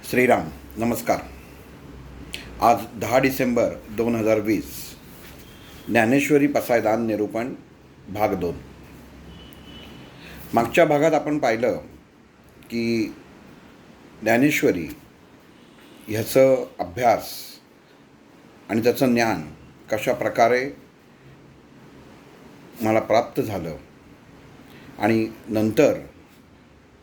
श्रीराम नमस्कार. आज 10 डिसेंबर 2020. ज्ञानेश्वरी पसायदान निरूपण भाग 2. मागच्या भागात आपण पाहिलं की ज्ञानेश्वरी ह्याचं अभ्यास आणि त्याचं ज्ञान कशा प्रकारे मला प्राप्त झालं आणि नंतर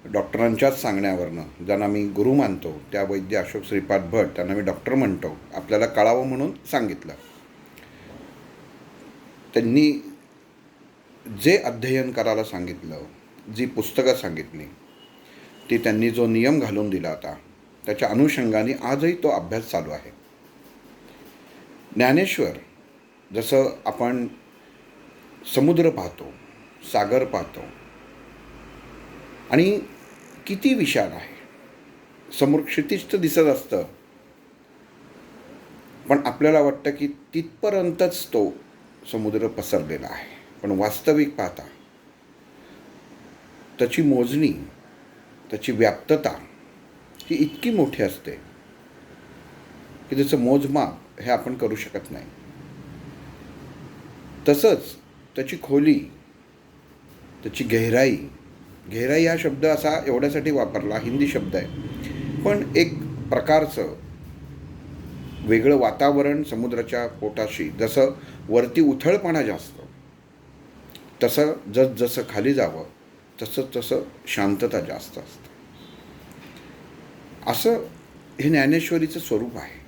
डॉक्टरांच्याच सांगण्यावरनं, ज्यांना मी गुरु मानतो, त्या वैद्य अशोक श्रीपाद भट, त्यांना मी डॉक्टर म्हणतो, आपल्याला कळावं म्हणून सांगितलं. त्यांनी जे अध्ययन करायला सांगितलं, जी पुस्तकं सांगितली, ती त्यांनी जो नियम घालून दिला होता, त्याच्या अनुषंगाने आजही तो अभ्यास चालू आहे. ज्ञानेश्वर जसं आपण समुद्र पाहतो, सागर पाहतो आणि किती विशाल आहे, समोर क्षितिज तर दिसत असतं, पण आपल्याला वाटतं की तिथपर्यंतच तो समुद्र पसरलेला आहे. पण वास्तविक पाहता त्याची मोजणी, त्याची व्याप्तता ही इतकी मोठी असते की त्याचं मोजमाप हे आपण करू शकत नाही. तसंच त्याची खोली, त्याची गहराई हा शब्द असा एवढ्यासाठी वापरला, हिंदी शब्द आहे, पण एक प्रकारचं वेगळं वातावरण समुद्राच्या पोटाशी, जसं वरती उथळपणा जास्त, तसं जसं खाली जावं तसं शांतता जास्त असतं. असं हे ज्ञानेश्वरीचं स्वरूप आहे.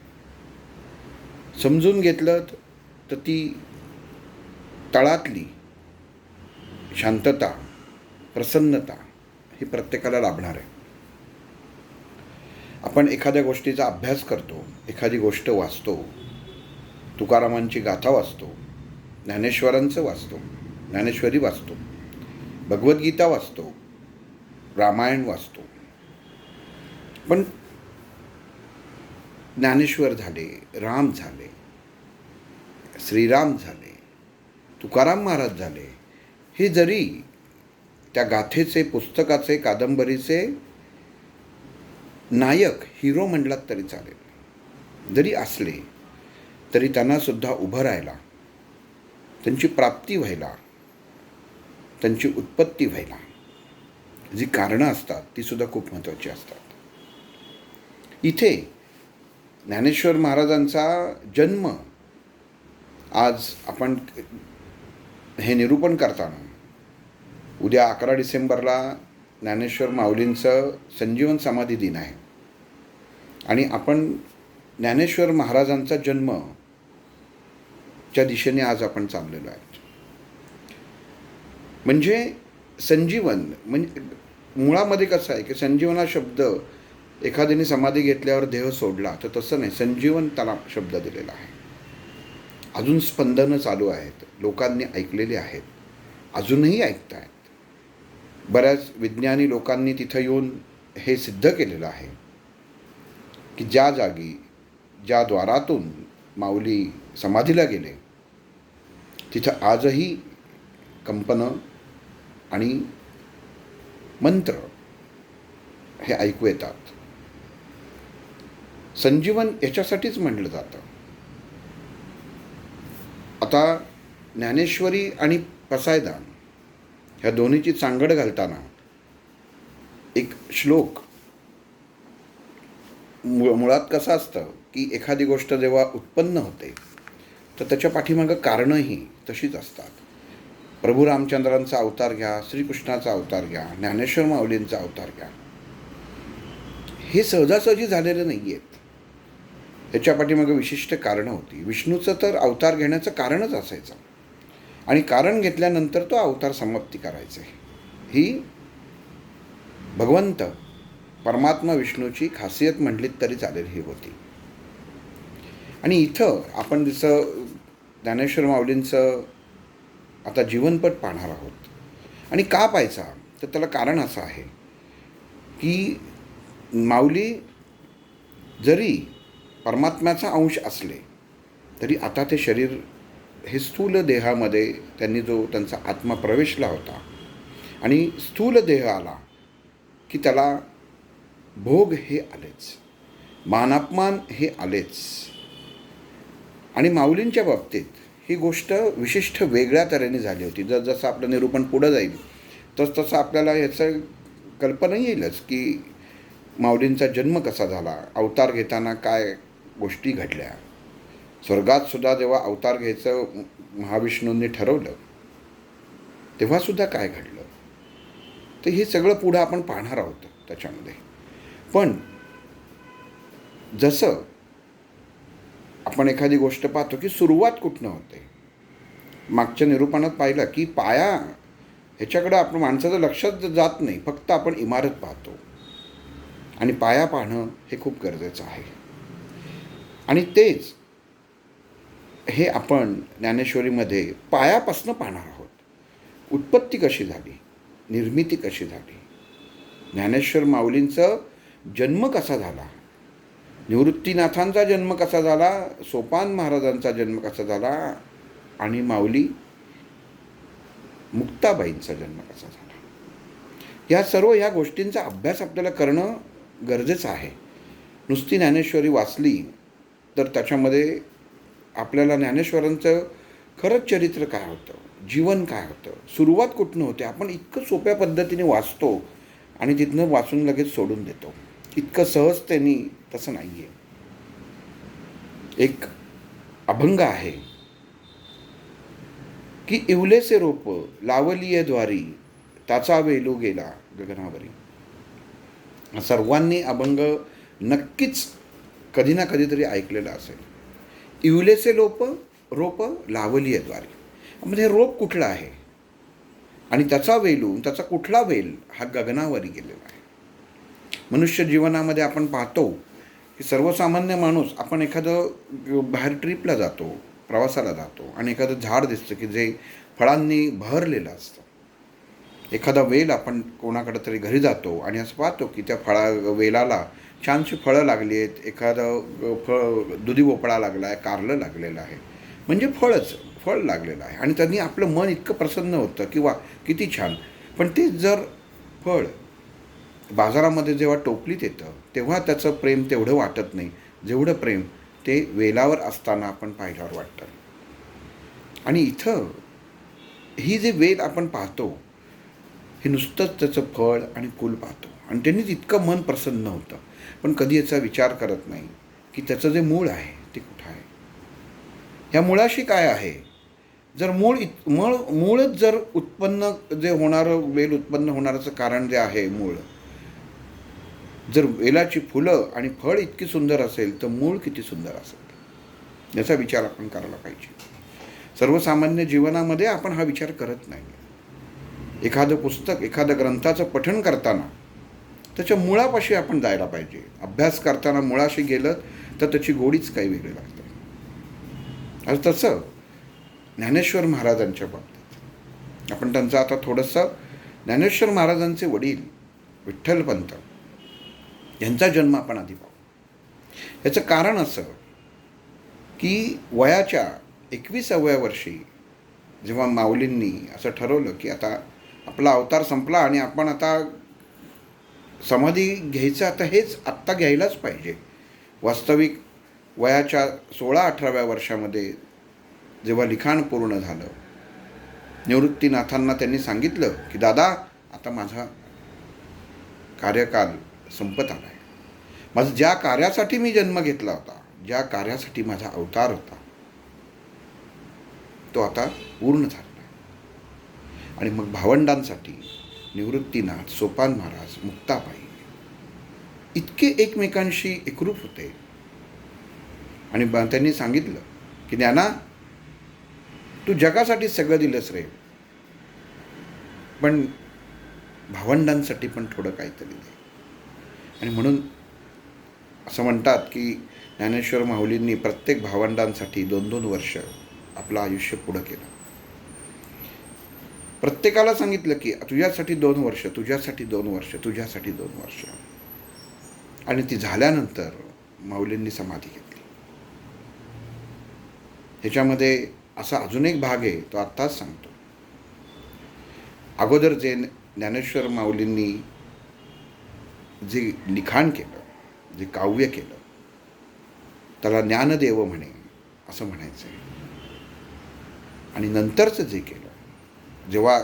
समजून घेतलं तर ती तळातली शांतता, प्रसन्नता ही प्रत्येकाला लाभणार आहे. आपण एखाद्या गोष्टीचा अभ्यास करतो, एखादी गोष्ट वाचतो, तुकारामांची गाथा वाचतो, ज्ञानेश्वरांचं वाचतो, ज्ञानेश्वरी वाचतो, भगवद्गीता वाचतो, रामायण वाचतो, पण ज्ञानेश्वर झाले, राम झाले, श्रीराम झाले, तुकाराम महाराज झाले, हे जरी त्या गाथेचे, पुस्तकाचे, कादंबरीचे नायक, हिरो म्हणलात तरी चालेल, जरी असले तरी त्यांनासुद्धा उभं राहायला, त्यांची प्राप्ती व्हायला, त्यांची उत्पत्ती व्हायला जी कारणं असतात तीसुद्धा खूप महत्त्वाची असतात. इथे ज्ञानेश्वर महाराजांचा जन्म, आज आपण हे निरूपण करताना, उद्या 11 डिसेंबरला ज्ञानेश्वर माऊलींचं संजीवन समाधी दिन आहे आणि आपण ज्ञानेश्वर महाराजांचा जन्मच्या दिशेने आज आपण चाललेलो आहे. म्हणजे संजीवन म्हणजे मुळामध्ये कसं आहे की संजीवन हा शब्द एखाद्याने समाधी घेतल्यावर देह सोडला, तर तसं नाही, संजीवन त्याला शब्द दिलेला आहे. अजून स्पंदनं चालू आहेत, लोकांनी ऐकलेली आहेत, अजूनही ऐकत आहेत. बऱ्याच विज्ञानी लोकांनी तिथं येऊन हे सिद्ध केलेलं आहे की ज्या जागी, ज्या द्वारातून माऊली समाधीला गेले, तिथं आजही कंपनं आणि मंत्र हे ऐकू येतात. संजीवन याच्यासाठीच म्हटलं जातं. आता ज्ञानेश्वरी आणि पसायदान ह्या दोन्हीची सांगड घालताना एक श्लोक, मुळात कसं असतं की एखादी गोष्ट जेव्हा उत्पन्न होते तर त्याच्या पाठीमागं कारणंही तशीच असतात. प्रभू रामचंद्रांचा अवतार घ्या, श्रीकृष्णाचा अवतार घ्या, ज्ञानेश्वर माऊलींचा अवतार घ्या, हे सहजासहजी झालेलं नाही आहेत. ह्याच्या पाठीमागं विशिष्ट कारणं होती. विष्णूचं तर अवतार घेण्याचं कारणच असायचं आणि कारण घेतल्यानंतर तो अवतार समाप्ती करायचे. ही भगवंत परमात्मा विष्णूची खासियत म्हटलीत तरी चालेल ही होती. आणि इथं आपण जसं ज्ञानेश्वर माऊलींचं आता जीवनपट पाहणार आहोत. आणि का पाहायचा, तर त्याला कारण असं आहे की माऊली जरी परमात्म्याचा अंश असले तरी आता ते शरीर हे स्थूल देहामध्ये त्यांनी जो त्यांचा आत्मा प्रवेशला होता आणि स्थूल देह आला की त्याला भोग हे आलेच. मानापमान हे आलेच. आणि माऊलींच्या बाबतीत ही गोष्ट विशिष्ट वेगळ्या तऱ्हेने झाली होती. जसं आपलं निरूपण पुढं जाईल तसं आपल्याला याचं कल्पना येईलच की माऊलींचा जन्म कसा झाला, अवतार घेताना काय गोष्टी घडल्या, स्वर्गात सुद्धा जेव्हा अवतार घ्यायचं महाविष्णूंनी ठरवलं तेव्हासुद्धा काय घडलं. तर हे सगळं पुढं आपण पाहणार आहोत त्याच्यामध्ये. पण जसं आपण एखादी गोष्ट पाहतो की सुरुवात कुठनं होते. मागच्या निरूपणात पाहिलं की पाया ह्याच्याकडं आपण माणसाचं लक्षच जात नाही, फक्त आपण इमारत पाहतो. आणि पाया पाहणं हे खूप गरजेचं आहे. आणि तेच हे आपण ज्ञानेश्वरीमध्ये पायापासून पाहणार आहोत. उत्पत्ती कशी झाली, निर्मिती कशी झाली, ज्ञानेश्वर माऊलींचं जन्म कसा झाला, निवृत्तीनाथांचा जन्म कसा झाला, सोपान महाराजांचा जन्म कसा झाला, आणि माऊली मुक्ताबाईंचा जन्म कसा झाला. ह्या गोष्टींचा अभ्यास आपल्याला करणं गरजेचं आहे. नुसती ज्ञानेश्वरी वाचली तर त्याच्यामध्ये आपल्याला ज्ञानेश्वरांचं खरंच चरित्र काय होतं, जीवन काय होतं, सुरुवात कुठनं होते, आपण इतकं सोप्या पद्धतीने वाचतो आणि तिथनं वाचून लगेच सोडून देतो. इतकं सहजतेने तसं नाही आहे. एक अभंग आहे की इवलेसे रोप लावलीये द्वारी, त्याचा वेलू गेला गगनावरी. सर्वांनी अभंग नक्कीच कधी ना कधीतरी ऐकलेला असेल. इवलेसे रोप लावलीये द्वारी, म्हणजे रोप कुठला आहे आणि त्याचा वेलू, त्याचा कुठला वेल हा गगनावरी गेलेला आहे. मनुष्य जीवनामध्ये आपण पाहतो की सर्वसामान्य माणूस, आपण एखादं बाहेर ट्रिपला जातो, प्रवासाला जातो आणि एखादं झाड दिसतं की जे फळांनी बहरलेलं असतं. एखादा वेल आपण कोणाकडे तरी घरी जातो आणि असं पाहतो की त्या वेलाला छानशी फळं लागली आहेत, एखादं दुधी भोपळा लागला आहे, कारलं लागलेलं आहे, म्हणजे फळ लागलेलं आहे. आणि त्यांनी आपलं मन इतकं प्रसन्न होतं किंवा किती छान. पण ते जर फळ बाजारामध्ये जेव्हा टोपलीत येतं तेव्हा त्याचं प्रेम तेवढं वाटत नाही जेवढं प्रेम ते वेलावर असताना आपण पाहिल्यावर वाटतं. आणि इथं ही जे वेल आपण पाहतो हे नुसतंच त्याचं फळ आणि फूल पाहतो आणि त्यांनीच इतकं मन प्रसन्न होतं. पण कधी याचा विचार करत नाही की त्याचं जे मूळ आहे ते कुठं आहे, ह्या मुळाशी काय आहे. जर मूळच जर उत्पन्न जे होणारं वेल उत्पन्न होणारचं कारण जे आहे मूळ, जर वेलाची फुलं आणि फळ इतकी सुंदर असेल तर मूळ किती सुंदर असेल, याचा विचार आपण करायला पाहिजे. सर्वसामान्य जीवनामध्ये आपण हा विचार करत नाही. एखादं पुस्तक, एखादं ग्रंथाचं पठण करताना त्याच्या मुळापाशी आपण जायला पाहिजे. अभ्यास करताना मुळाशी गेलं तर त्याची गोडीच काही वेगळी लागते. आज तसं ज्ञानेश्वर महाराजांच्या बाबतीत आपण त्यांचं आता थोडंसं ज्ञानेश्वर महाराजांचे वडील विठ्ठलपंत यांचा जन्म आपण आधी पाहू. याचं कारण असं की वयाच्या 21व्या वर्षी जेव्हा माऊलींनी असं ठरवलं की आता आपला अवतार संपला आणि आपण आता समाधी घ्यायचं, आता हेच आत्ता घ्यायलाच पाहिजे. वास्तविक वयाच्या 16-18व्या वर्षामध्ये जेव्हा लिखाण पूर्ण झालं, निवृत्तीनाथांना त्यांनी सांगितलं की दादा आता माझा कार्यकाल संपत आला आहे. माझं ज्या कार्यासाठी मी जन्म घेतला होता, ज्या कार्यासाठी माझा अवतार होता तो आता पूर्ण झाला. आणि मग भावंडांसाठी निवृत्तीनाथ, सोपान महाराज, मुक्ताबाई इतके एकमेकांशी एकरूप होते. आणि त्यांनी सांगितलं की ज्ञाना, तू जगासाठी सगळं दिलंस रे, पण भावंडांसाठी पण थोडं काहीतरी दे. आणि म्हणून असं म्हणतात की ज्ञानेश्वर माऊलींनी प्रत्येक भावंडांसाठी 2-2 वर्ष आपलं आयुष्य पुढं केलं. प्रत्येकाला सांगितलं की तुझ्यासाठी 2 वर्ष, तुझ्यासाठी 2 वर्ष, तुझ्यासाठी 2 वर्ष. आणि ती झाल्यानंतर माऊलींनी समाधी घेतली. ह्याच्यामध्ये असा अजून एक भाग आहे, तो आत्ताच सांगतो. अगोदर जे ज्ञानेश्वर माऊलींनी जे लिखाण केलं, जे काव्य केलं, त्याला ज्ञानदेव म्हणे असं म्हणायचं आहे. आणि नंतरचं जे केलं, जेव्हा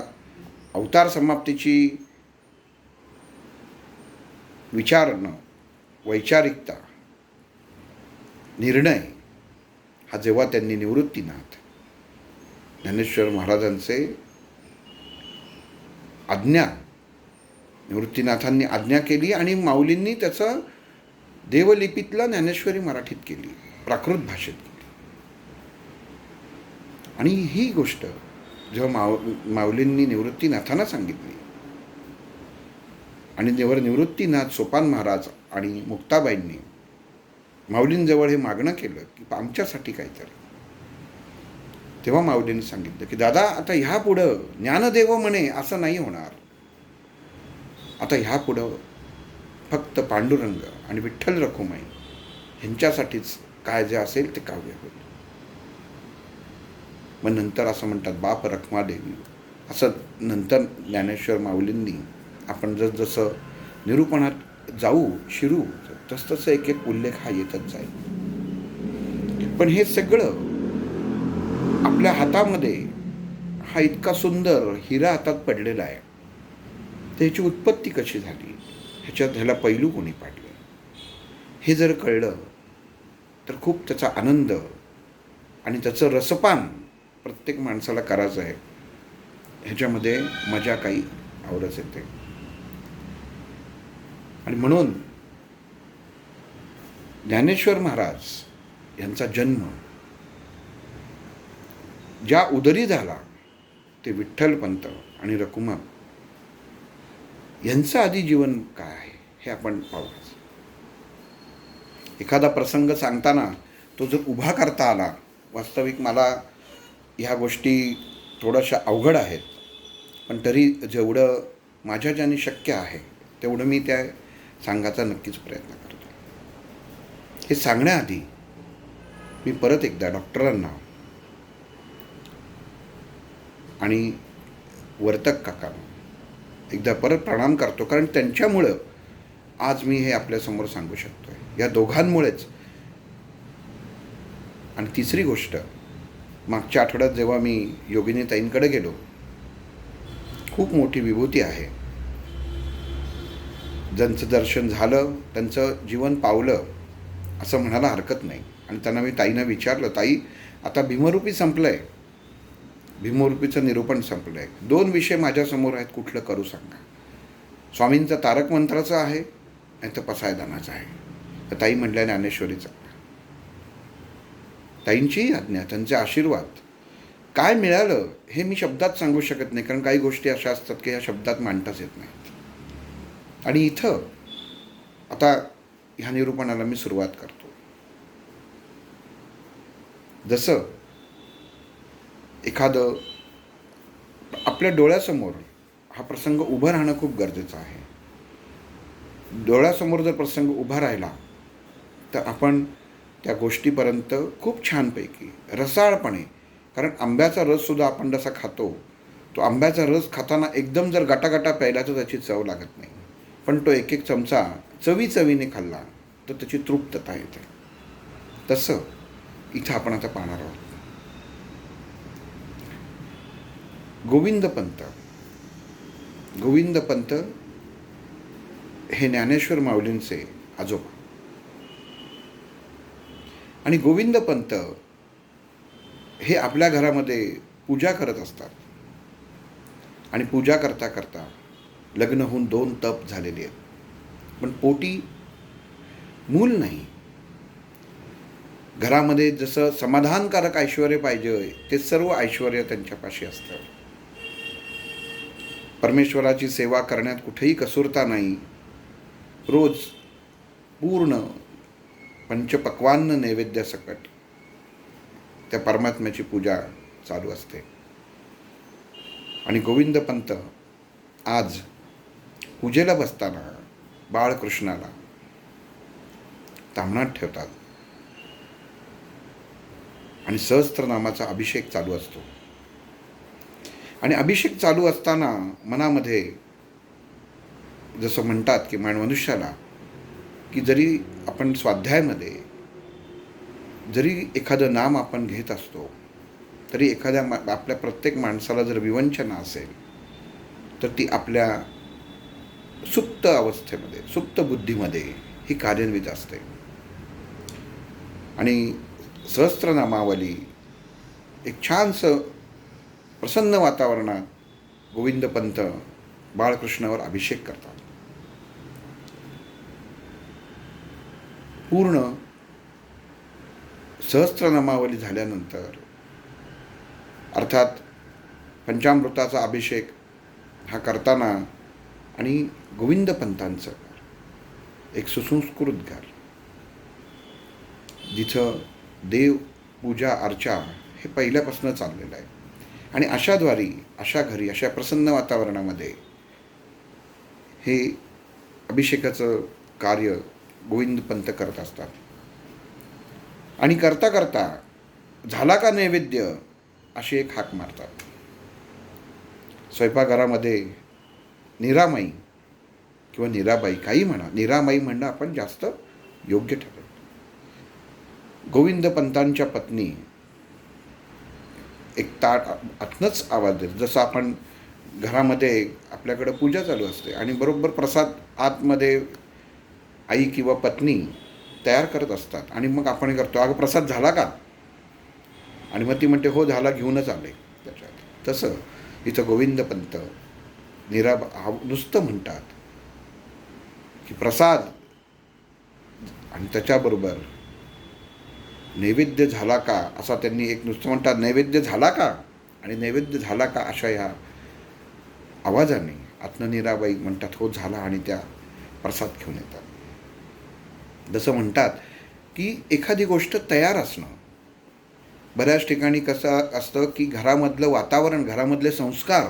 अवतार समाप्तीची विचारणं, वैचारिकता, निर्णय हा जेव्हा त्यांनी निवृत्तीनाथ ज्ञानेश्वर महाराजांचे आज्ञा, निवृत्तीनाथांनी आज्ञा केली आणि माऊलींनी त्याचं देवलिपीतला ज्ञानेश्वरी मराठीत केली, प्राकृत भाषेत केली. आणि ही गोष्ट जेव्हा माऊलींनी निवृत्तीनाथांना सांगितली आणि जेव्हा निवृत्तीनाथ सोपान महाराज आणि मुक्ताबाईंनी माऊलींजवळ हे मागणं केलं की आमच्यासाठी काहीतरी, तेव्हा माऊलींनी सांगितलं की दादा आता ह्या पुढं ज्ञानदेव म्हणे असं नाही होणार. आता ह्या पुढं फक्त पांडुरंग आणि विठ्ठल रखुमाई ह्यांच्यासाठीच काय जे असेल ते काव्य होईल. मग नंतर असं म्हणतात बाप रखमादेवी, असं नंतर ज्ञानेश्वर माऊलींनी आपण जसं निरूपणात जाऊ शिरू तसतसं एक एक उल्लेख हा येतच जाईल. पण हे सगळं आपल्या हातामध्ये हा इतका सुंदर हिरा हातात पडलेला आहे, त्याची उत्पत्ती कशी झाली, ह्याला पैलू कोणी पाडले, हे जर कळलं तर खूप त्याचा आनंद आणि त्याचं रसपान प्रत्येक माणसाला करायचं आहे. ह्याच्यामध्ये मजा काही आवडच येते. आणि म्हणून ज्ञानेश्वर महाराज यांचा जन्म ज्या उदरी झाला ते विठ्ठलपंत आणि रखुमा यांचं आधी जीवन काय आहे हे आपण पाहूया. एखादा प्रसंग सांगताना तो जर उभा करता आला, वास्तविक मला ह्या गोष्टी थोड्याशा अवघड आहेत, पण तरी जेवढं माझ्या ज्याने शक्य आहे तेवढं मी त्या सांगायचा नक्कीच प्रयत्न करतो. हे सांगण्याआधी मी परत एकदा डॉक्टरांना आणि वर्तक काकांना एकदा परत प्रणाम करतो, कारण त्यांच्यामुळं आज मी हे आपल्यासमोर सांगू शकतो आहे, या दोघांमुळेच. आणि तिसरी गोष्ट, मागच्या आठवड्यात जेव्हा मी योगिनी ताईंकडे गेलो, खूप मोठी विभूती आहे, ज्यांचं दर्शन झालं त्यांचं जीवन पावलं असं म्हणायला हरकत नाही. आणि त्यांना मी ताईनं विचारलं, ताई आता भीमरूपी संपलं आहे, भीमरूपीचं निरूपण संपलं आहे, 2 विषय माझ्यासमोर आहेत, कुठलं करू सांगा. स्वामींचं तारक मंत्राचं आहे नाही तर पसायदानाचं आहे. तर ताई म्हटल्या ज्ञानेश्वरीचं. ताईंची आज्ञा, त्यांचे आशीर्वाद, काय मिळालं हे मी शब्दात सांगू शकत नाही, कारण काही गोष्टी अशा असतात की ह्या शब्दात मांडताच येत नाहीत. आणि इथं आता ह्या निरूपणाला मी सुरुवात करतो. जसं एखादं आपल्या डोळ्यासमोर हा प्रसंग उभं राहणं खूप गरजेचं आहे. डोळ्यासमोर जर प्रसंग उभा राहिला तर आपण त्या गोष्टीपर्यंत खूप छानपैकी रसाळपणे, कारण आंब्याचा रससुद्धा आपण जसा खातो, तो आंब्याचा रस खाताना एकदम जर गटागटा प्यायला तर त्याची चव लागत नाही, पण तो एक एक चमचा चवीने खाल्ला तर त्याची तृप्तता येते. तसं इथं आपण आता पाहणार आहोत. गोविंद पंत हे ज्ञानेश्वर माऊलींचे आजोबा. आणि गोविंद पंत हे आपल्या घरामध्ये पूजा करत असतात. आणि पूजा करता करता लग्न होऊन 2 तप झालेले आहेत, पण पोटी मूल नाही. घरामध्ये जसं समाधानकारक ऐश्वर पाहिजे ते सर्व ऐश्वर त्यांच्यापाशी असतं. परमेश्वराची सेवा करण्यात कुठेही कसूरता नाही. रोज पूर्ण पंचपक्वान्न नैवेद्यासकट त्या परमात्म्याची पूजा चालू असते. आणि गोविंद पंत आज पूजेला बसताना बाळकृष्णाला तामणात ठेवतात आणि सहस्त्रनामाचा अभिषेक चालू असतो. आणि अभिषेक चालू असताना मनामध्ये जसं म्हणतात की मनुष्याला की जरी आपण स्वाध्यायामध्ये जरी एखादं नाम आपण घेत असतो तरी आपल्या प्रत्येक माणसाला जर विवंचना असेल तर ती आपल्या सुप्त अवस्थेमध्ये, सुप्त बुद्धीमध्ये ही कार्यान्वित असते. आणि सहस्त्रनामावली एक छानसं प्रसन्न वातावरणात गोविंदपंत बाळकृष्णावर अभिषेक करतात. पूर्ण सहस्त्रनामावली झाल्यानंतर अर्थात पंचामृताचा अभिषेक हा करताना आणि गोविंदपंतांचं एक सुसंस्कृत घर, जिथं देव पूजा अर्चा हे पहिल्यापासून चाललेलं आहे. आणि अशाद्वारी अशा घरी अशा प्रसन्न वातावरणामध्ये हे अभिषेकाचं कार्य गोविंदपंत करत असतात. आणि करता करता झाला का नैवेद्य अशी एक हाक मारतात. स्वयंपाकघरामध्ये निरामाई किंवा निराबाई काही म्हणा, निरामाई म्हणणं आपण जास्त योग्य ठरेल. गोविंदपंतांच्या पत्नी एक ताट आतनंच आवाज देते. जसं आपण घरामध्ये आपल्याकडं पूजा चालू असते आणि बरोबर प्रसाद आतमध्ये आई किंवा पत्नी तयार करत असतात आणि मग आपण करतो, अगं प्रसाद झाला का? आणि मग ती म्हणते हो झाला, घेऊनच आले त्याच्यात. तसं इथं गोविंदपंत नुसतं म्हणतात की प्रसाद आणि त्याच्याबरोबर नैवेद्य झाला का, असा त्यांनी एक नुसतं म्हणतात नैवेद्य झाला का, आणि नैवेद्य झाला का अशा ह्या आवाजाने आत्न निराबाई म्हणतात हो झाला, आणि त्या प्रसाद घेऊन येतात. जसं म्हणतात की एखादी गोष्ट तयार असणं, बऱ्याच ठिकाणी कसं असतं की घरामधलं वातावरण, घरामधले संस्कार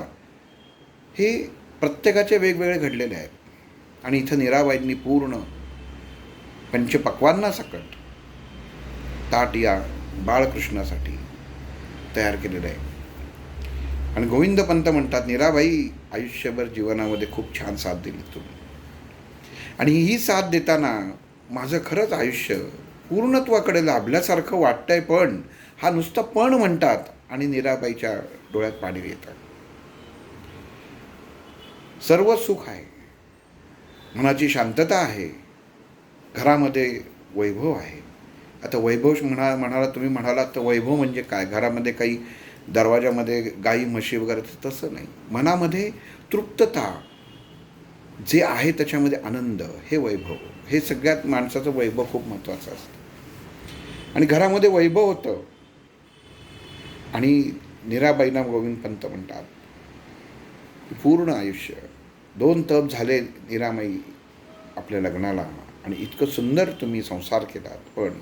हे प्रत्येकाचे वेगवेगळे घडलेले आहेत. आणि इथं निराबाईंनी पूर्ण पंचपक्वान्नासकट ताट या बाळकृष्णासाठी तयार केलेलं आहे. आणि गोविंदपंत म्हणतात निराबाई आयुष्यभर जीवनामध्ये खूप छान साथ दिली तुम्ही, आणि ही साथ देताना माझं खरंच आयुष्य पूर्णत्वाकडे लाभल्यासारखं वाटतंय. पण हा नुसता पण म्हणतात आणि निराबाईच्या डोळ्यात पाणी येतं. सर्व सुख आहे, मनाची शांतता आहे, घरामध्ये वैभव आहे. आता वैभव म्हणाला तुम्ही म्हणालात तर वैभव म्हणजे काय? घरामध्ये काही दरवाजामध्ये गाई म्हशी वगैरे तसं नाही. मनामध्ये तृप्तता जे आहे त्याच्यामध्ये आनंद, हे वैभव, हे सगळ्यात माणसाचं वैभव खूप महत्त्वाचं असतं. आणि घरामध्ये वैभव होतं. आणि निराबाईंना गोविंदपंत म्हणतात पूर्ण आयुष्य 2 तप झाले निरामाई आपल्या लग्नाला, आणि इतकं सुंदर तुम्ही संसार केलात. पण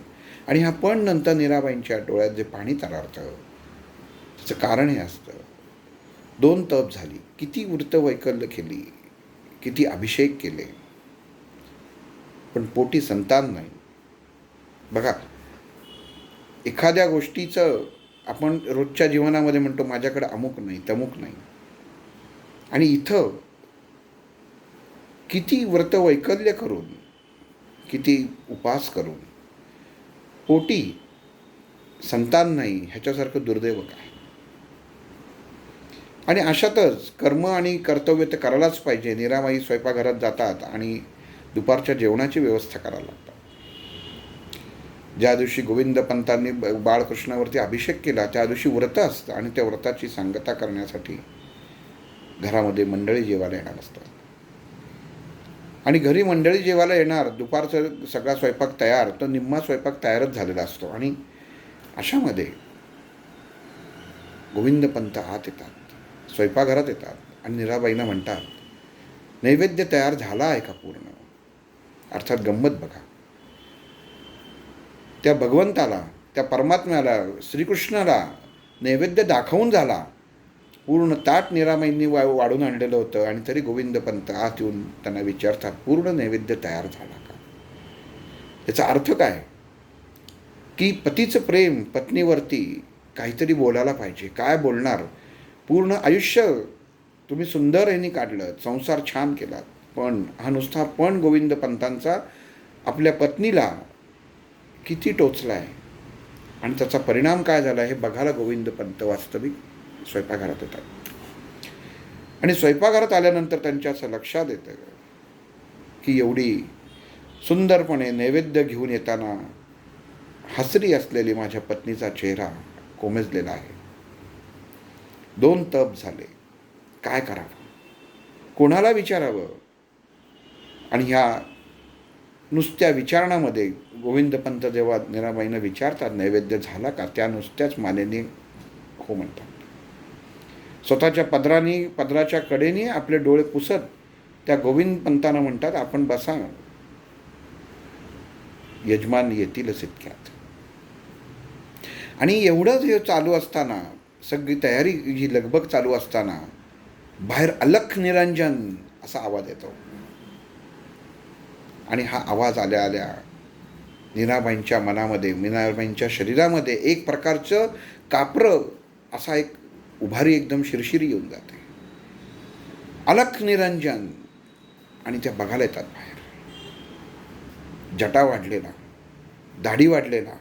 आणि हा पण नंतर निराबाईंच्या डोळ्यात जे पाणी तरारतं त्याचं कारण हे असतं 2 तप झाली, किती वृत्तवैकल्य केली, किती अभिषेक केले, पण पोटी संतान नाही. बघा, एखाद्या गोष्टीचं आपण रोजच्या जीवनामध्ये म्हणतो माझ्याकडे अमुक नाही तमुक नाही, आणि इथं किती व्रतवैकल्य करून, किती उपास करून पोटी संतान नाही, ह्याच्यासारखं दुर्दैव काय. आणि अशातच कर्म आणि कर्तव्य तर करायलाच पाहिजे. निरामाई स्वयंपाकघरात जातात आणि दुपारच्या जेवणाची व्यवस्था करायला लागतात. ज्या दिवशी गोविंदपंतांनी बाळकृष्णावरती अभिषेक केला त्या दिवशी व्रत असतं, आणि त्या व्रताची सांगता करण्यासाठी घरामध्ये मंडळी जेवायला येणार असतात. आणि घरी मंडळी जेवायला येणार, दुपारचं सगळा स्वयंपाक तयार, तर निम्मा स्वयंपाक तयारच झालेला असतो. आणि अशामध्ये गोविंदपंत आत येतात, स्वयंपाकघरात येतात आणि निराबाईंना म्हणतात नैवेद्य तयार झाला आहे का पूर्ण. अर्थात गंमत बघा, त्या भगवंताला, त्या परमात्म्याला, श्रीकृष्णाला नैवेद्य दाखवून झाला. पूर्ण ताट निरामाईंनी वाढून आणलेलं होतं, आणि तरी गोविंदपंत आत येऊन त्यांना विचारतात पूर्ण नैवेद्य तयार झाला का. याचा अर्थ काय की पतीचं प्रेम पत्नीवरती काहीतरी बोलायला पाहिजे. काय बोलणार? पूर्ण आयुष्य तुम्ही सुंदर ह्यांनी काढलं, संसार छान केलात, पण हा नुसता पण गोविंदपंतांचा आपल्या पत्नीला किती टोचला आहे. आणि त्याचा परिणाम काय झाला हे बघायला गोविंद पंत वास्तविक स्वयंपाकघरात येतात. आणि स्वयंपाकघरात आल्यानंतर त्यांच्या असं लक्षात येतं की एवढी सुंदरपणे नैवेद्य घेऊन येताना हसरी असलेली माझ्या पत्नीचा चेहरा कोमेजलेला आहे. 2 तप झाले, काय करावं, कोणाला विचारावं. आणि ह्या नुसत्या विचारणामध्ये गोविंदपंत जेव्हा मीराबाईंना विचारतात नैवेद्य झाला का, त्या नुसत्याच मानेने हो म्हणतात. स्वतःच्या पदराच्या कडेने आपले डोळे पुसत त्या गोविंदपंतांना म्हणतात, आपण बसा, यजमान येतीलच इतक्यात. आणि एवढंच हे चालू असताना, सगळी तयारी जी लगबग चालू असताना बाहेर अलख निरंजन असा आवाज येतो. आणि हा आवाज आल्या आल्या मीराबाईंच्या मनामध्ये, मीराबाईंच्या शरीरामध्ये एक प्रकारचं कापरं असा एक उभारी, एकदम शिरशिरी येऊन जाते. अलख निरंजन. आणि त्या बघायला येतात बाहेर. जटा वाढलेला, दाढी वाढलेला,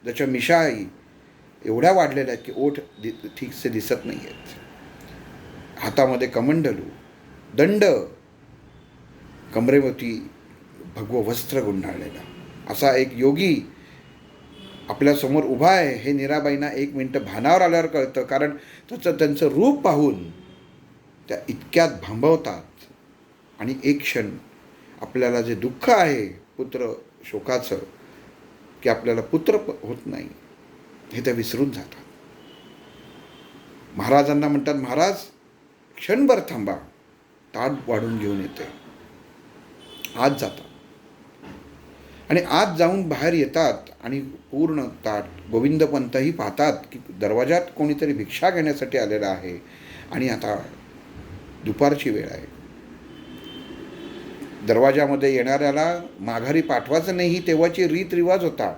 ज्याच्या मिशाई एवढ्या वाढलेल्या आहेत की ओठ ठीकसे दिसत नाही आहेत. हातामध्ये कमंडलू, दंड, कमरेवरती भगवं वस्त्र गुंडाळलेला असा एक योगी आपल्यासमोर उभा आहे. हे मीराबाईंना 1 मिनिटं भानावर आल्यावर कळतं, कारण त्यांचं रूप पाहून त्या इतक्यात भांबवतात. आणि एक क्षण आपल्याला जे दुःख आहे पुत्र शोकाचं, की आपल्याला पुत्र होत नाही, हे त्या विसरून जातात. महाराजांना म्हणतात, महाराज क्षणभर थांबा, ताट वाढून घेऊन येते. आत जातात आणि आत जाऊन बाहेर येतात आणि पूर्ण ताट. गोविंदपंतही पाहतात की दरवाजात कोणीतरी भिक्षा घेण्यासाठी आलेला आहे आणि आता दुपारची वेळ आहे. दरवाजामध्ये येणाऱ्याला माघारी पाठवायचं नाही, ही तेव्हाची रीतरिवाज होता.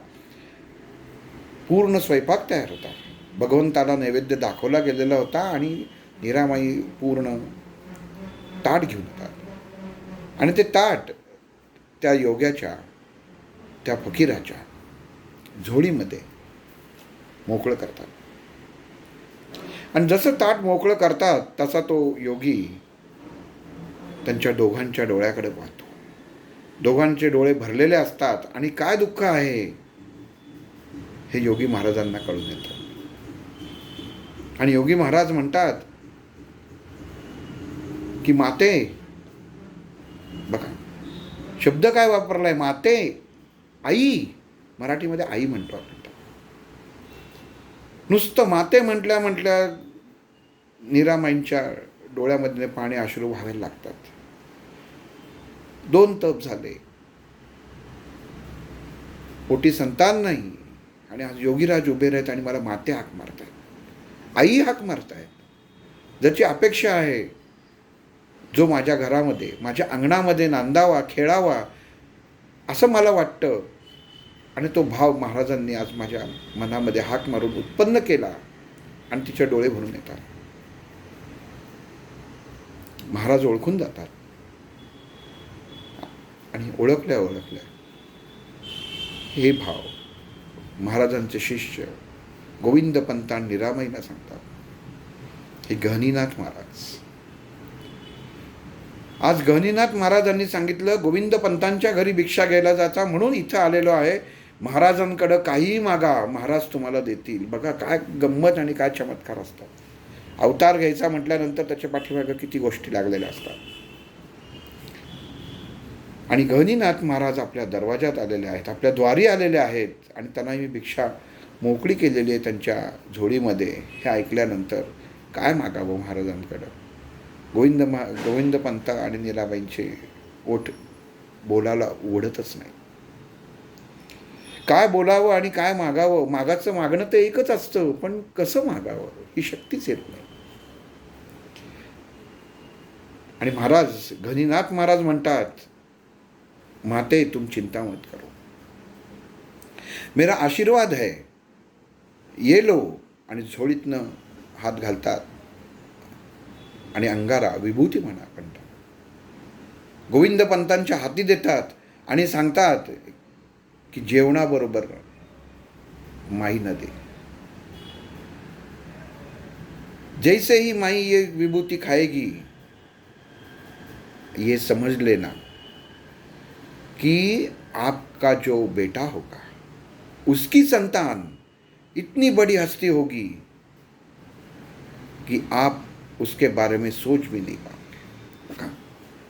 पूर्ण स्वयंपाक तयार होता, भगवंताला नैवेद्य दाखवला गेलेला होता आणि मीराबाई पूर्ण ताट घेऊन येतात. आणि ते ताट त्या योग्याच्या, त्या फकीराच्या झोळीमध्ये मोकळं करतात. आणि जसं ताट मोकळं करतात तसा तो योगी त्यांच्या दोघांच्या डोळ्याकडे पाहतो. दोघांचे डोळे भरलेले असतात आणि काय दुःख आहे हे योगी महाराजांना कळून येतं. आणि योगी महाराज म्हणतात की माते, बघा शब्द काय वापरलाय, माते, आई. मराठीमध्ये आई म्हणतो आपण. नुसतं माते म्हटल्या मीराबाईंच्या डोळ्यामधले पाणी, अश्रू व्हायला लागतात. 2 तप झाले, पोटी संतान नाही, आणि आज योगीराज उभे राहत आणि मला माते हाक मारतायत, आई हाक मारतायत. ज्याची अपेक्षा आहे, जो माझ्या घरामध्ये, माझ्या अंगणामध्ये नांदावा, खेळावा असं मला वाटतं. आणि तो भाव महाराजांनी आज माझ्या मनामध्ये हाक मारून उत्पन्न केला. आणि तिचे डोळे भरून येतात. महाराज ओळखून जातात. आणि ओळखल्या हे भाव महाराजांचे शिष्य गोविंदपंत आणि मीराबाईंना सांगतात. हे गहिनीनाथ महाराज. आज गहिनीनाथ महाराजांनी सांगितलं, गोविंदपंतांच्या घरी भिक्षा घ्यायला जायचा म्हणून इथं आलेलो आहे. महाराजांकडं काहीही मागा, महाराज तुम्हाला देतील. बघा काय गंमत आणि काय चमत्कार असतात. अवतार घ्यायचा म्हटल्यानंतर त्याच्या पाठीमागं किती गोष्टी लागलेल्या असतात. आणि गहिनीनाथ महाराज आपल्या दरवाजात आलेले आहेत, आपल्या द्वारी आलेले आहेत. आणि त्यांना मी भिक्षा मोकळी केलेली आहे त्यांच्या झोळीमध्ये. हे ऐकल्यानंतर काय मागावं महाराजांकडं. गोविंदपंत आणि मीराबाईंचे ओठ बोलायला उघडतच नाही. काय बोलावं आणि काय मागावं, मागणं तर एकच असतं, पण कसं मागावं ही शक्तीच येत नाही. आणि महाराज, गहिनीनाथ महाराज म्हणतात, माते तुम चिंता मत करो, मेरा आशीर्वाद है, ये लो. आणि झोळीतनं हात घालतात आणि अंगारा, विभूती म्हणा, म्हणतात, गोविंदपंतांच्या हाती देतात आणि सांगतात की जेवणाबरोबर माई न दे. जैसे ही माई ये विभूति खाएगी, ये समझ लेना कि आपका जो बेटा होगा, उसकी संतान इतनी बड़ी हस्ती होगी कि आप उसके बारे में सोच भी नहीं पाओगे.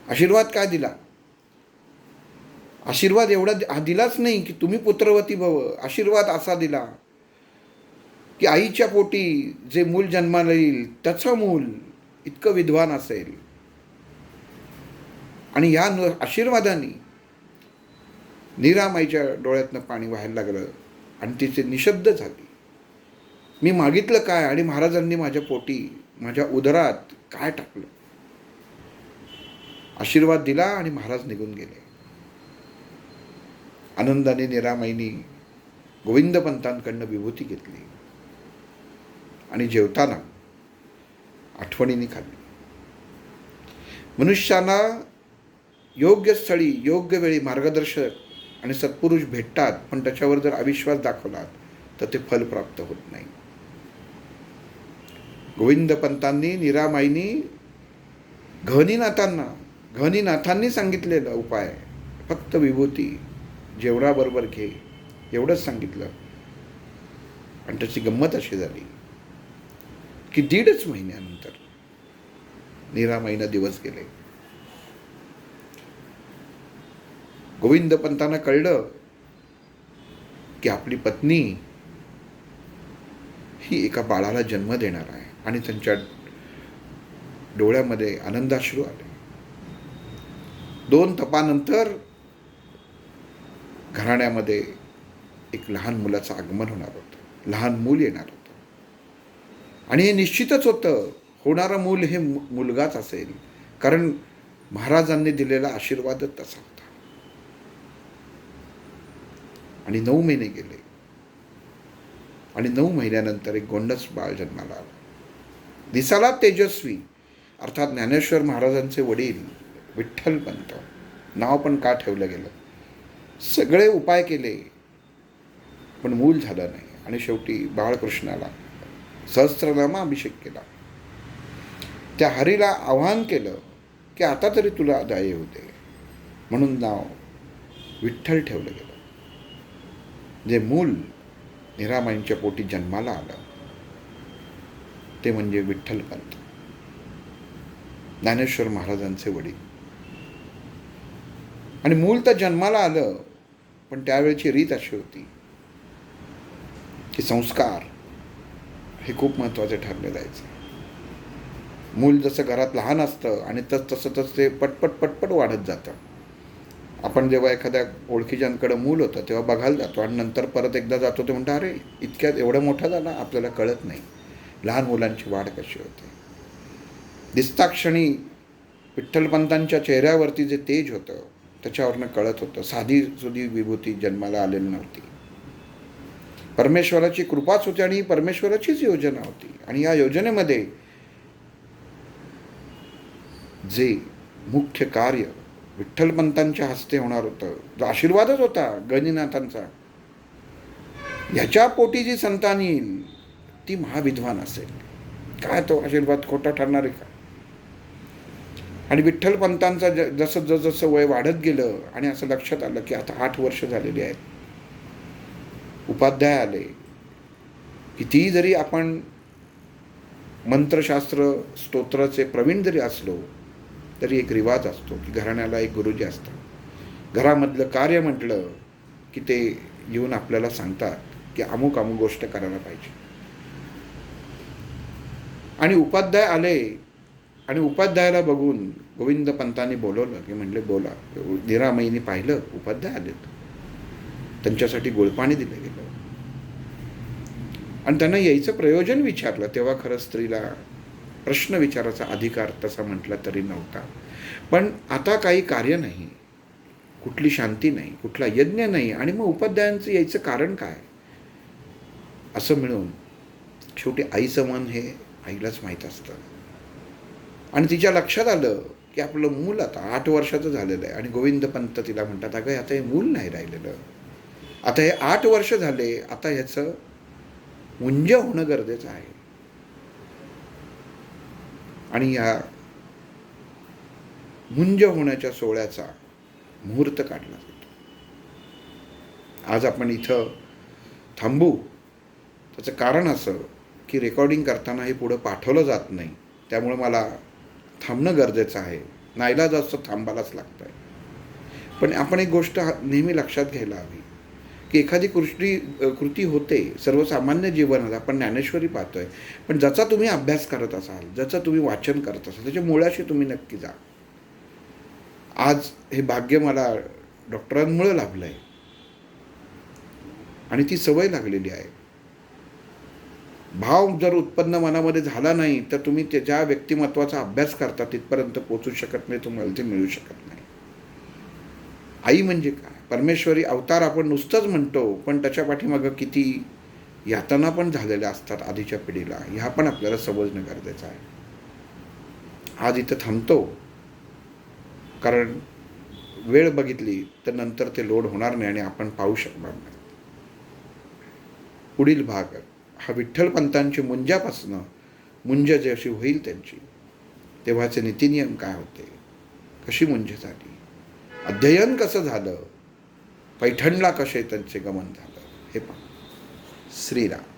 आशीर्वाद काय दिला? आशीर्वाद एवढा दिलाच नाही की तुम्ही पुत्रवती भव. आशीर्वाद असा दिला की आईच्या पोटी जे मूल जन्माला येईल त्याचं मूल इतकं विद्वान असेल. आणि या आशीर्वादाने नीरामाईच्या डोळ्यातनं पाणी व्हायला लागलं आणि तिचे निशब्द झाली. मी मागितलं काय आणि महाराजांनी माझ्या पोटी, माझ्या उदरात काय टाकलं? आशीर्वाद दिला आणि महाराज निघून गेले. आनंदाने नीरामाईनी गोविंदपंतांकडनं विभूती घेतली आणि जेवताना आठवणीने खाल्ली. मनुष्याला योग्य स्थळी योग्य वेळी मार्गदर्शक आणि सत्पुरुष भेटतात, पण त्याच्यावर जर अविश्वास दाखवला तर ते फल प्राप्त होत नाही. गोविंदपंतांनी, नीरामाईनी गहनीनाथांनी सांगितलेला उपाय फक्त विभूती जेवणाबरोबर घे एवढंच सांगितलं. आणि त्याची गंमत अशी झाली की 1.5 महिन्यानंतर नीरामाईनं दिवस गेले. गोविंदपंतांना कळलं की आपली पत्नी ही एका बाळाला जन्म देणार आहे आणि त्यांच्या डोळ्यामध्ये आनंदाश्रू आले. 2 तपानंतर घराण्यामध्ये एक लहान मुलाचं आगमन होणार होतं, लहान मूल येणार होतं. आणि हे निश्चितच होतं, होणारं मूल हे मुलगाच असेल, कारण महाराजांनी दिलेला आशीर्वादच तसा होता. आणि 9 महिने गेले आणि 9 महिन्यानंतर एक गोंडस बाळ जन्माला आलं. दिसाला तेजस्वी, अर्थात ज्ञानेश्वर महाराजांचे वडील विठ्ठलपंत. नाव पण का ठेवलं गेलं? सगळे उपाय केले पण मूल झालं नाही. आणि शेवटी बाळकृष्णाला सहस्त्रनामा अभिषेक केला. त्या हरीला आवाहन केलं की आता तरी तुला दया येऊ दे, म्हणून नाव विठ्ठल ठेवलं गेलं. जे मूल नीरामाईंच्या पोटी जन्माला आलं ते म्हणजे विठ्ठलपंत, ज्ञानेश्वर महाराजांचे वडील. आणि मूल तर जन्माला आलं, पण त्यावेळची रीत अशी होती की संस्कार हे खूप महत्त्वाचे ठरले जायचे. मूल जसं घरात लहान असतं आणि तसं ते पटपट वाढत जातं. आपण जेव्हा एखाद्या ओळखीच्यांकडे मूल होतं तेव्हा बघायला जातो आणि नंतर परत एकदा जातो ते म्हणतो अरे इतक्यात एवढा मोठा झाला, आपल्याला कळत नाही लहान मुलांची वाढ कशी होते. दिसताक्षणी विठ्ठलपंतांच्या चेहऱ्यावरती जे तेज होतं त्याच्यावरनं कळत होतं साधी सुधी विभूती जन्माला आलेली नव्हती. परमेश्वराची कृपाच होती आणि परमेश्वराचीच योजना होती. आणि या योजनेमध्ये जे मुख्य कार्य विठ्ठलपंतांच्या हस्ते होणार होतं, जो आशीर्वादच होता गणिनाथांचा, ह्याच्या पोटी जी संतान येईल ती महाविद्वान असेल. काय तो आशीर्वाद खोटा ठरणार आहे का? आणि विठ्ठलपंतांचा जसं वय वाढत गेलं आणि असं लक्षात आलं की आता 8 वर्ष झालेली आहेत, उपाध्याय आले. कितीही जरी आपण मंत्रशास्त्र स्तोत्राचे प्रवीण जरी असलो तरी एक रिवाज असतो की घराण्याला एक गुरुजी असतात. घरामधलं कार्य म्हटलं की ते येऊन आपल्याला सांगतात की अमुक गोष्ट करायला पाहिजे. आणि उपाध्याय आले आणि उपाध्यायाला बघून गोविंदपंतांनी बोलवलं की म्हणले बोला. नीरामाईने पाहिलं उपाध्याय आलेत, त्यांच्यासाठी गुळपाणी दिलं गेलं आणि त्यांना यायचं प्रयोजन विचारलं. तेव्हा खरं स्त्रीला प्रश्न विचारायचा अधिकार तसा म्हटला तरी नव्हता. पण आता काही कार्य नाही, कुठली शांती नाही, कुठला यज्ञ नाही, आणि मग उपाध्यायांचं यायचं कारण काय असं मिळून शेवटी आईचं मन हे आईलाच माहीत असतं. आणि तिच्या लक्षात आलं की आपलं मूल आता 8 वर्षाचं झालेलं आहे. आणि गोविंदपंत तिला म्हणतात अगं आता हे मूल नाही राहिलेलं, आता हे 8 वर्ष झाले, आता ह्याचं मुंज होणं गरजेचं आहे. आणि या मुंज होण्याच्या सोहळ्याचा मुहूर्त काढला जातो. आज आपण इथं थांबू, त्याचं कारण असं की रेकॉर्डिंग करताना हे पुढं पाठवलं जात नाही, त्यामुळे मला थांबणं गरजेचं आहे. नाईलाज असं थांबायलाच लागतं आहे. पण आपण एक गोष्ट नेहमी लक्षात घ्यायला हवी की एखादी कृती होते सर्वसामान्य जीवनात, आपण ज्ञानेश्वरी पाहतोय, पण ज्याचा तुम्ही अभ्यास करत असाल, ज्याचं तुम्ही वाचन करत असाल, त्याच्या मुळाशी तुम्ही नक्की जा. आज हे भाग्य मला डॉक्टरांमुळे लाभलं आहे आणि ती सवय लागलेली आहे. भाव जर उत्पन्न मनामध्ये झाला नाही तर तुम्ही ज्या व्यक्तिमत्वाचा अभ्यास करता तिथपर्यंत पोचू शकत नाही, तुम्हाला ते मिळू शकत नाही. आई म्हणजे काय? परमेश्वरी अवतार आपण नुसतंच म्हणतो, पण त्याच्या पाठीमागं किती यातना पण झालेल्या असतात आधीच्या पिढीला, ह्या पण आपल्याला समजणं गरजेचं आहे. आज इथं थांबतो, कारण वेळ बघितली तर नंतर ते लोड होणार नाही आणि आपण पाहू शकणार नाही. पुढील भाग हा विठ्ठलपंतांची मुंजापासनं मुंज जशी होईल त्यांची, तेव्हाचे नीतिनियम काय होते, कशी मुंज झाली, अध्ययन कसं झालं, पैठणला कसे त्यांचे गमन झालं, हे पहा. श्रीराम.